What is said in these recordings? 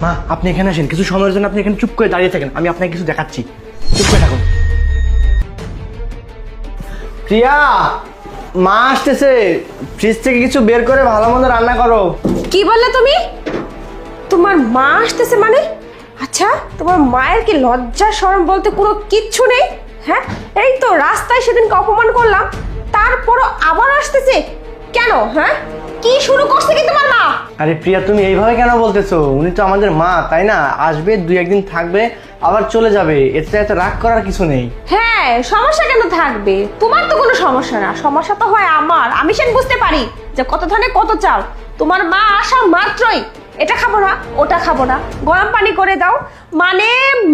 মা আপনি এখানে আসেন, কিছু সময়ের জন্য আপনি এখানে চুপ করে দাঁড়িয়ে থাকেন, আমি আপনাকে কিছু দেখাচ্ছি। চুপ করে থাকুন। প্রিয়া, মা আসতেছে, ফ্রিজ থেকে কিছু বের করে ভালো মন্দ রান্না করো। কি বললে তুমি? তোমার মা আসতেছে মানে? আচ্ছা, তোমার মায়ের কি লজ্জা শরম বলতে কোনো কিচ্ছু নেই? হ্যাঁ, এই তো রাস্তায় সেদিনকে অপমান করলাম, তারপরও আবার আসতেছে কেন? হ্যাঁ, কি শুরু করছে কি তোমার মা? আরে প্রিয়া, তুমি এইভাবে কেন বলতেছো? উনি তো আমাদের মা, তাই না? আসবে, 2-1 দিন থাকবে, আবার চলে যাবে, এতে এত রাগ করার কিছু নেই। হ্যাঁ, সমস্যা কেন থাকবে? তোমার তো কোনো সমস্যা না, সমস্যা তো হয় আমার। আমি সেটা বুঝতে পারি যে কত ধানে কত চাল। তোমার মা আসা মাত্রই এটা খাবো না, ওটা খাবো না, গরম পানি করে দাও, মানে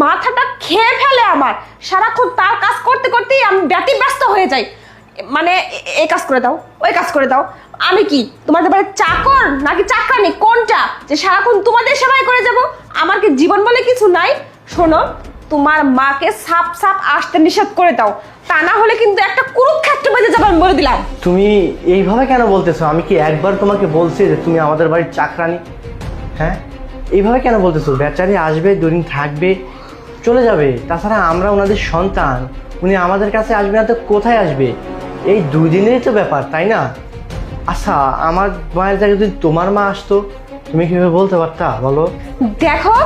মাথাটা খেয়ে ফেলে আমার। সারাক্ষণ তার কাজ করতে করতেই আমি ব্যতিব্যস্ত হয়ে যাই। মানে এই কাজ করে দাও, ওই কাজ করে দাও। আমি কি তোমাদের বাড়ির চাকর নাকি চাকরানি, কোনটা যে সারাক্ষণ তোমাদের সেবাই করে যাব? আমার কি জীবন বলে কিছু নাই? শোনো, তোমার মাকে সাপ সাপ আসতে নিষেধ করে দাও, তা না হলে কিন্তু একটা কুরুক্ষেত্র বেজে যাবে, আমি বলে দিলাম। তুমি এইভাবে কেন বলতেছো? আমি কি একবার তোমাকে বলছি যে তুমি আমাদের বাড়ির চাকরানি? হ্যাঁ, এইভাবে কেন বলতেছো? বেচারি আসবে, 2 দিন থাকবে, চলে যাবে। তাছাড়া আমরা ওনাদের সন্তান, উনি আমাদের কাছে আসবে না তো কোথায় আসবে? এই 2 দিনেরই তো ব্যাপার, তাই না? আচ্ছা, আমার মায়ের জায়গায় যদি তোমার মা আসতো, তুমি কিভাবে বলতে পারতা বলো? দেখো,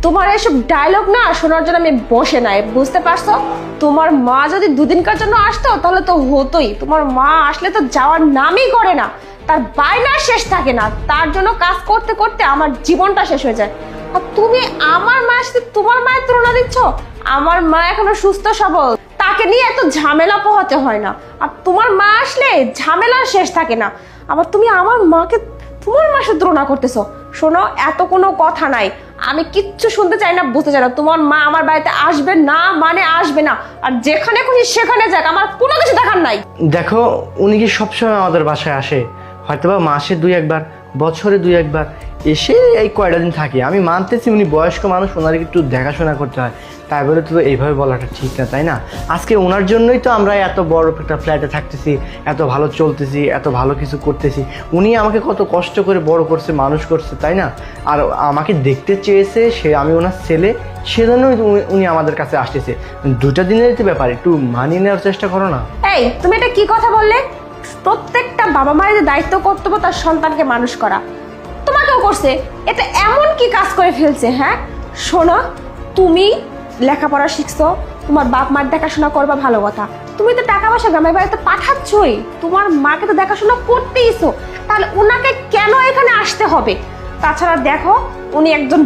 তোমার এসব ডায়লগ না শোনার জন্য আমি বসে নাই, বুঝতে পারছো? তোমার মা যদি 2 দিনকার জন্য আসতো তাহলে তো হতোই। তোমার মা আসলে তো যাওয়ার নামই করে না, তার বায়নার শেষ থাকে না, তার জন্য কাজ করতে করতে আমার জীবনটা শেষ হয়ে যায়। আর তুমি আমার মায়ের সাথে তোমার মায়ের তুলনা দিচ্ছ? আমার মা এখনো সুস্থ সবল, তাকে নিয়ে এত ঝামেলা পোহাতে হয় না। আর তোমার মা আসলে ঝামেলার শেষ থাকে না। আবার তুমি আমার মাকে তোমার মার সাথে তুলনা করতেছো। শোনো, এত কোনো কথা নাই, আমি কিচ্ছু শুনতে চাই না, বুঝতে চাই না। তোমার মা আমার বাড়িতে আসবে না মানে আসবে না, আর যেখানে খুশি সেখানে যাক, আমার কোনো কিছু দেখার নাই। দেখো, উনি কি সবসময় আমাদের বাসায় আসে? হয়তোবা মাসে 2-1 বার, বছরে 2-1 বার এসে এই কয়টা দিন থাকে। আমি মানতেছি উনি বয়স্ক মানুষ, ওনার একটু দেখাশোনা করতে হয়, তাই বলে তো এইভাবে বলাটা ঠিক না, তাই না? আজকে ওনার জন্যই তো আমরা এত বড় একটা ফ্ল্যাটে থাকতেছি, এত ভালো চলতেছি, এত ভালো কিছু করতেছি। উনি আমাকে কত কষ্ট করে বড় করছে, মানুষ করছে, তাই না? আর আমাকে দেখতে চেয়েছে, সে আমি ওনার ছেলে, সেজন্যই উনি আমাদের কাছে আসতেছে। 2টা দিনেরই তো ব্যাপার, একটু মানিয়ে নেওয়ার চেষ্টা করো না। এই, তুমি এটা কি কথা বললে? প্রত্যেকটা বাবা মায়ের যে দায়িত্ব কর্তব্য তার সন্তানকে মানুষ করা, তোমাকেও করছে। এটা এমন কি কাজ করে ফেলছে? হ্যাঁ শোনো, তুমি লেখাপড়া শিখছো, তোমার বাপ মার দেখাশোনা করবা, ভালো কথা। তুমি তো টাকা পয়সা গ্রামের বাড়িতে পাঠাচ্ছই, তোমার মাকে তো দেখাশোনা করতেইছো, তাহলে ওনাকে কেন এখানে আসতে হবে? তাছাড়া দেখো, উনি একজন